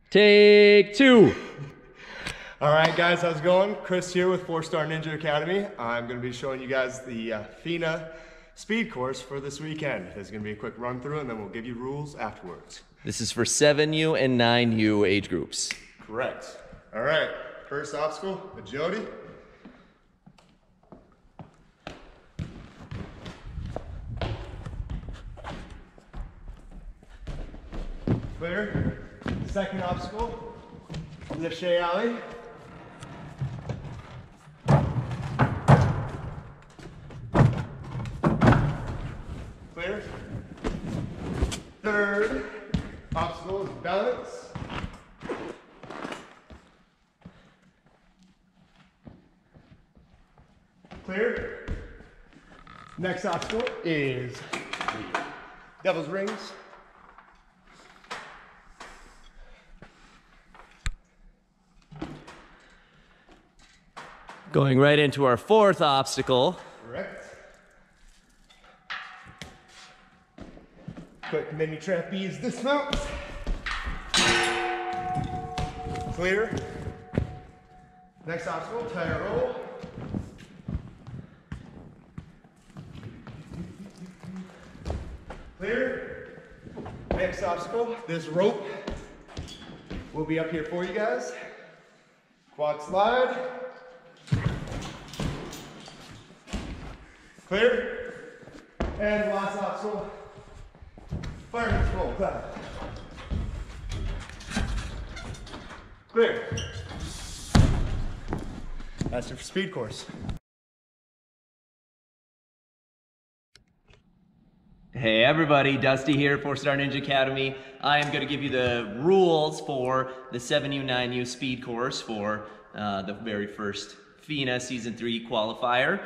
Take two. All right, guys, how's it going? Chris here with 4-Star Ninja Academy. I'm going to be showing you guys the Fina Speed course for this weekend. There's going to be a quick run through and then we'll give you rules afterwards. This is for 7U and 9U age groups. Correct. All right, first obstacle, agility. Clear. Second obstacle, lift alley. Clear. Third obstacle is balance. Clear. Next obstacle is the devil's rings. Going right into our fourth obstacle. Correct. Quick mini trapeze dismount. Clear. Next obstacle, tire roll. Clear. Next obstacle, this rope will be up here for you guys. Quad slide. Clear. And last obstacle, fireman's roll climb. Clear. That's your speed course. Hey everybody, Dusty here, 4-Star Ninja Academy. I am going to give you the rules for the 7U, 9U speed course for the very first Fina Season 3 qualifier.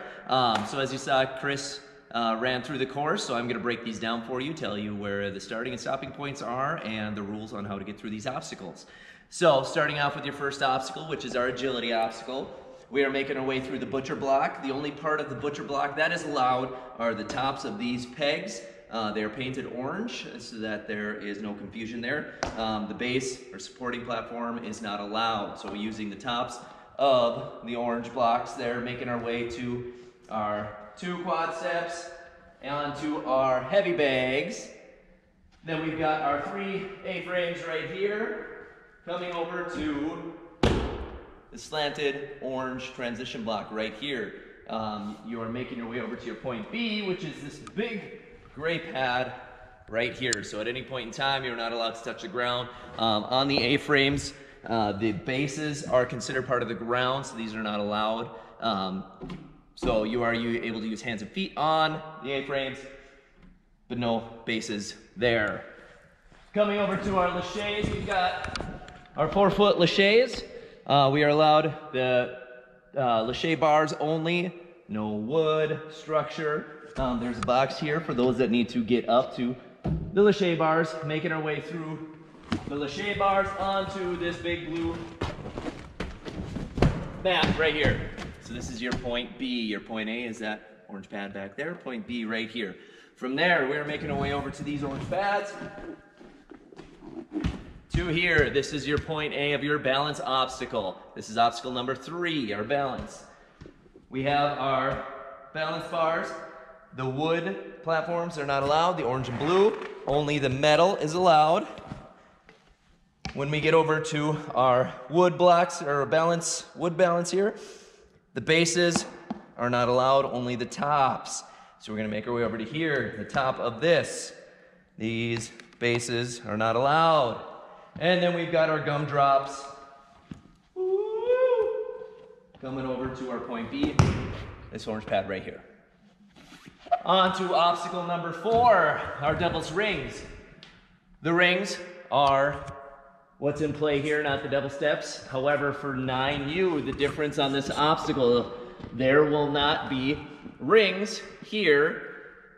So as you saw, Chris ran through the course, so I'm going to break these down for you, tell you where the starting and stopping points are, and the rules on how to get through these obstacles. So starting off with your first obstacle, which is our agility obstacle. We are making our way through the butcher block. The only part of the butcher block that is allowed are the tops of these pegs. They are painted orange so that there is no confusion there. The base or supporting platform is not allowed, so we're using the tops of the orange blocks there, making our way to our 2 quad steps onto our heavy bags. Then we've got our 3 A-frames right here, coming over to the slanted orange transition block right here. You are making your way over to your point B, which is this big gray pad right here. So at any point in time, you're not allowed to touch the ground. On the A-frames, the bases are considered part of the ground, so these are not allowed. So you are able to use hands and feet on the A-frames, but no bases there. Coming over to our laches, we've got our 4-foot laches. We are allowed the lache bars only, no wood structure. There's a box here for those that need to get up to the lache bars, making our way through the lache bars onto this big blue mat right here. So this is your point B. Your point A is that orange pad back there. Point B right here. From there, we're making our way over to these orange pads. To here, this is your point A of your balance obstacle. This is obstacle number 3, our balance. We have our balance bars. The wood platforms are not allowed, the orange and blue. Only the metal is allowed. When we get over to our wood blocks, or wood balance here, the bases are not allowed, only the tops. So we're gonna make our way over to here, the top of this. These bases are not allowed. And then we've got our gumdrops. Coming over to our point B, this orange pad right here. On to obstacle number 4, our devil's rings. The rings are what's in play here, not the devil steps. However, for 9U, the difference on this obstacle, there will not be rings here.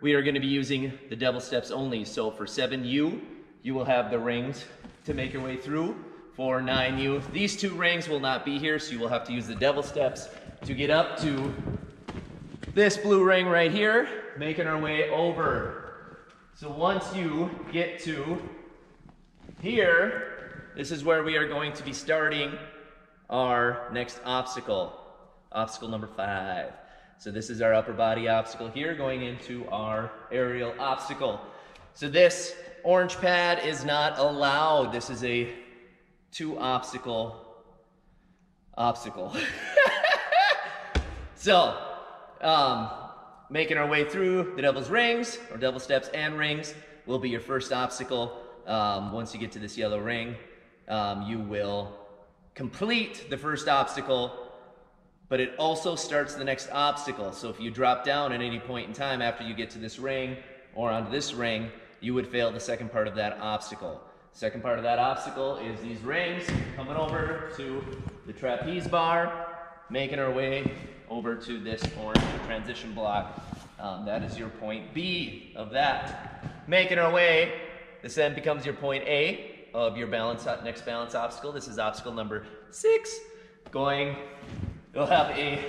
We are going to be using the devil steps only. So for 7U, you will have the rings to make your way through. For 9U, these 2 rings will not be here, so you will have to use the devil steps to get up to this blue ring right here, making our way over. So once you get to here, this is where we are going to be starting our next obstacle. Obstacle number 5. So this is our upper body obstacle here going into our aerial obstacle. So this orange pad is not allowed. This is a 2 obstacle. So, making our way through the devil's rings, or devil steps and rings, will be your first obstacle. Once you get to this yellow ring, you will complete the first obstacle, but it also starts the next obstacle. So if you drop down at any point in time after you get to this ring or onto this ring, you would fail the second part of that obstacle. Second part of that obstacle is these rings coming over to the trapeze bar, making our way over to this orange transition block. That is your point B of that. Making our way, this then becomes your point A of your next balance obstacle. This is obstacle number 6. You'll have a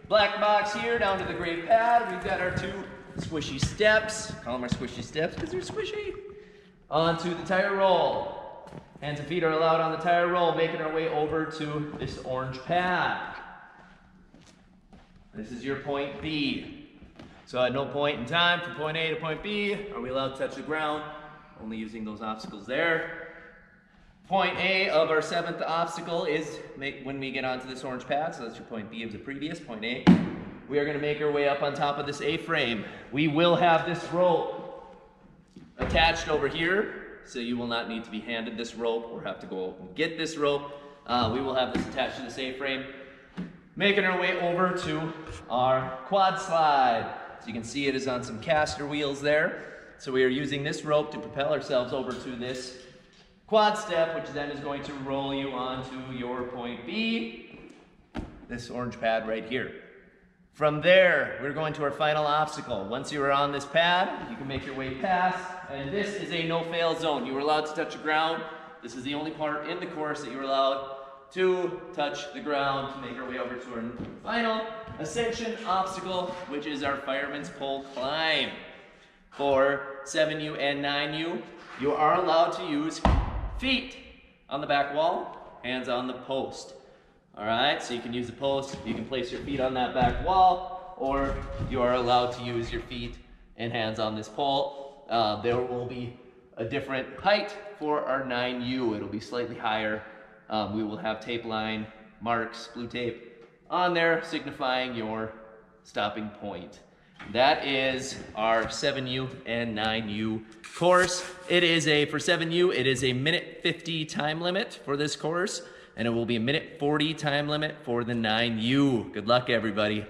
black box here down to the gray pad. We've got our 2 squishy steps. Call them our squishy steps because they're squishy. Onto the tire roll. Hands and feet are allowed on the tire roll, making our way over to this orange pad. This is your point B. So at no point in time from point A to point B are we allowed to touch the ground, only using those obstacles there. Point A of our 7th obstacle is when we get onto this orange pad, so that's your point B of the previous, point A. We are going to make our way up on top of this A-frame. We will have this rope attached over here, so you will not need to be handed this rope or have to go and get this rope. We will have this attached to this A-frame. Making our way over to our quad slide. So you can see it is on some caster wheels there. So we are using this rope to propel ourselves over to this quad step, which then is going to roll you onto your point B, this orange pad right here. From there, we're going to our final obstacle. Once you are on this pad, you can make your way past, and this is a no-fail zone. You are allowed to touch the ground. This is the only part in the course that you're allowed to touch the ground to make our way over to our final ascension obstacle, which is our fireman's pole climb. For 7U and 9U, you are allowed to use feet on the back wall, hands on the post. All right, so you can use the post, you can place your feet on that back wall, or you are allowed to use your feet and hands on this pole. There will be a different height for our 9U. It'll be slightly higher. We will have tape line marks, blue tape, on there signifying your stopping point. That is our 7U and 9U course. It is for 7U, it is a 1:50 time limit for this course, and it will be a 1:40 time limit for the 9U. Good luck, everybody.